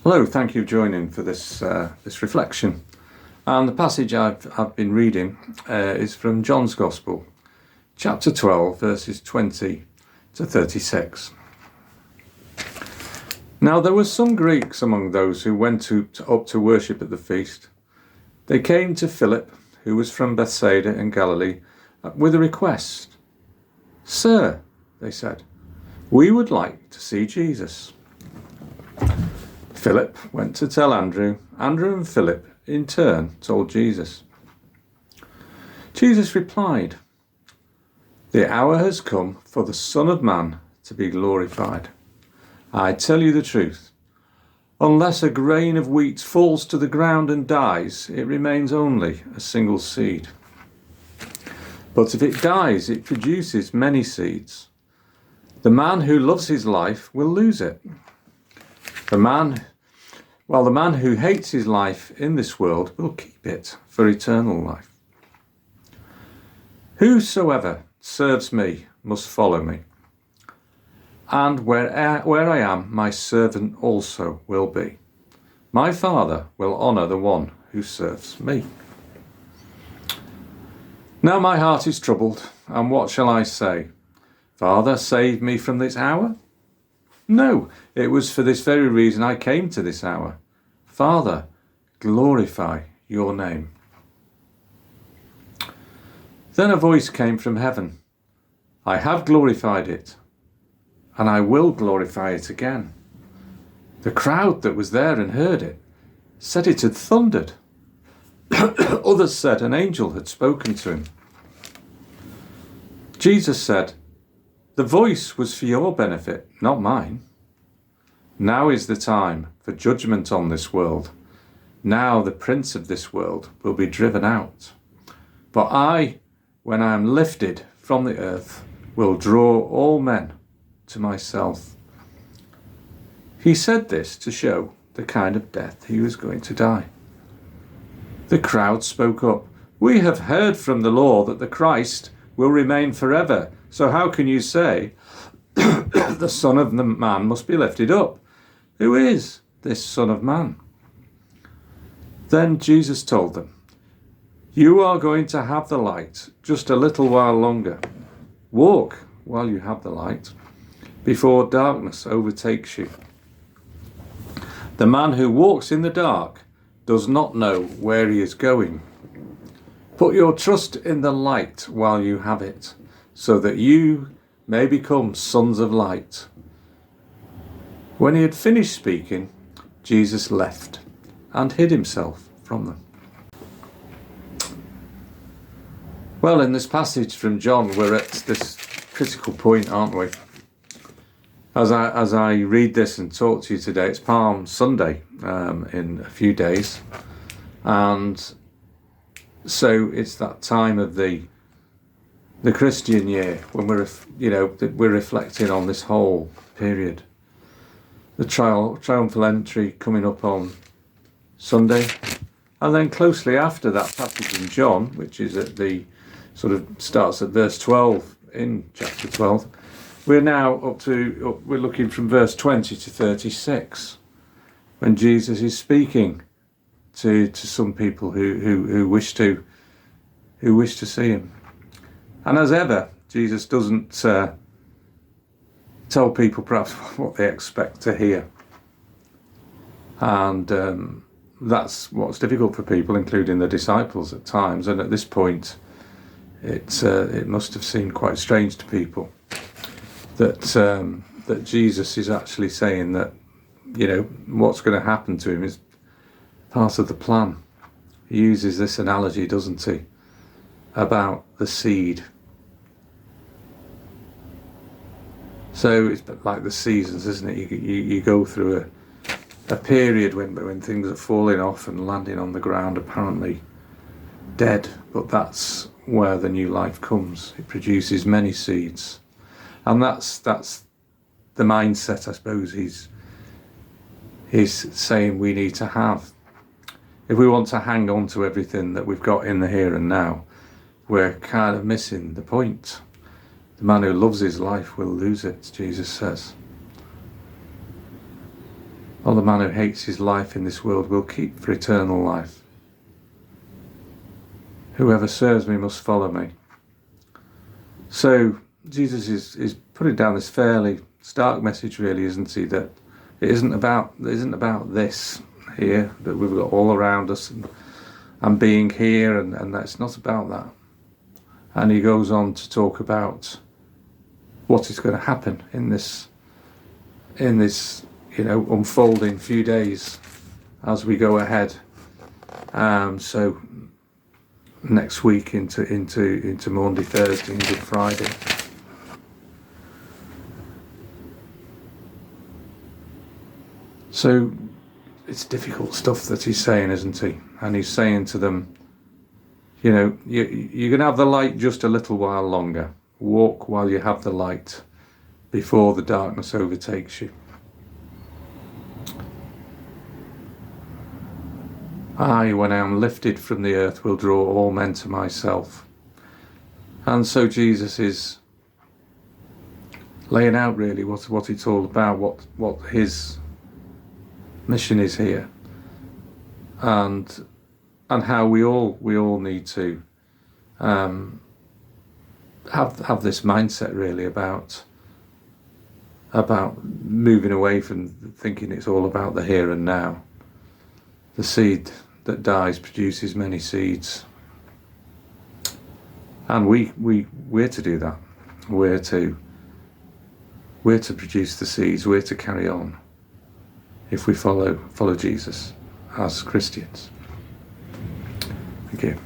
Hello, thank you for joining for this reflection. And the passage I've been reading is from John's Gospel, chapter 12, verses 20 to 36. Now there were some Greeks among those who went up to worship at the feast. They came to Philip, who was from Bethsaida in Galilee, with a request. "Sir," they said, "we would like to see Jesus." Philip went to tell Andrew. Andrew and Philip, in turn, told Jesus. Jesus replied, "The hour has come for the Son of Man to be glorified. I tell you the truth. Unless a grain of wheat falls to the ground and dies, it remains only a single seed. But if it dies, it produces many seeds. The man who loves his life will lose it. The man who hates his life in this world will keep it for eternal life. Whosoever serves me must follow me. And where I am, my servant also will be. My Father will honour the one who serves me. Now my heart is troubled, and what shall I say? Father, save me from this hour? No, it was for this very reason I came to this hour. Father, glorify your name." Then a voice came from heaven. "I have glorified it, and I will glorify it again." The crowd that was there and heard it said it had thundered. Others said an angel had spoken to him. Jesus said, "The voice was for your benefit, not mine. Now is the time for judgment on this world. Now the prince of this world will be driven out. But I, when I am lifted from the earth, will draw all men to myself." He said this to show the kind of death he was going to die. The crowd spoke up. "We have heard from the law that the Christ will remain forever. So how can you say the Son of the Man must be lifted up? Who is this Son of Man?" Then Jesus told them, "You are going to have the light just a little while longer. Walk while you have the light, before darkness overtakes you. The man who walks in the dark does not know where he is going. Put your trust in the light while you have it, so that you may become sons of light." When he had finished speaking, Jesus left and hid himself from them. Well, in this passage from John, we're at this critical point, aren't we? As I read this and talk to you today, it's Palm Sunday in a few days, and so it's that time of the Christian year when we're reflecting on this whole period. The triumphal entry coming up on Sunday, and then closely after that passage in John, which is at the sort of starts at verse 12 in chapter 12. We're now we're looking from verse 20 to 36, when Jesus is speaking to some people who wish to see him. And as ever, Jesus doesn't tell people perhaps what they expect to hear. And that's what's difficult for people, including the disciples at times. And at this point, it must have seemed quite strange to people that Jesus is actually saying that, what's going to happen to him is part of the plan. He uses this analogy, doesn't he, about the seed. So it's like the seasons, isn't it? You go through a period when things are falling off and landing on the ground, apparently dead, but that's where the new life comes. It produces many seeds, and that's the mindset, I suppose, he's saying we need to have. If we want to hang on to everything that we've got in the here and now, we're kind of missing the point. The man who loves his life will lose it, Jesus says. or the man who hates his life in this world will keep for eternal life. Whoever serves me must follow me. So Jesus is putting down this fairly stark message, really, isn't he? That it isn't about this here that we've got all around us and being here, and that's not about that. And he goes on to talk about what is going to happen in this unfolding few days as we go ahead. So next week into Maundy Thursday and Good Friday. So it's difficult stuff that he's saying, isn't he? And he's saying to them, you're going to have the light just a little while longer. Walk while you have the light before the darkness overtakes you. I, when I am lifted from the earth, will draw all men to myself. And so Jesus is laying out really what it's all about, what his mission is here, and how we all need to have this mindset really about moving away from thinking it's all about the here and now. The seed that dies produces many seeds, and we're to do that. We're to produce the seeds. We're to carry on if we follow Jesus as Christians. Thank you.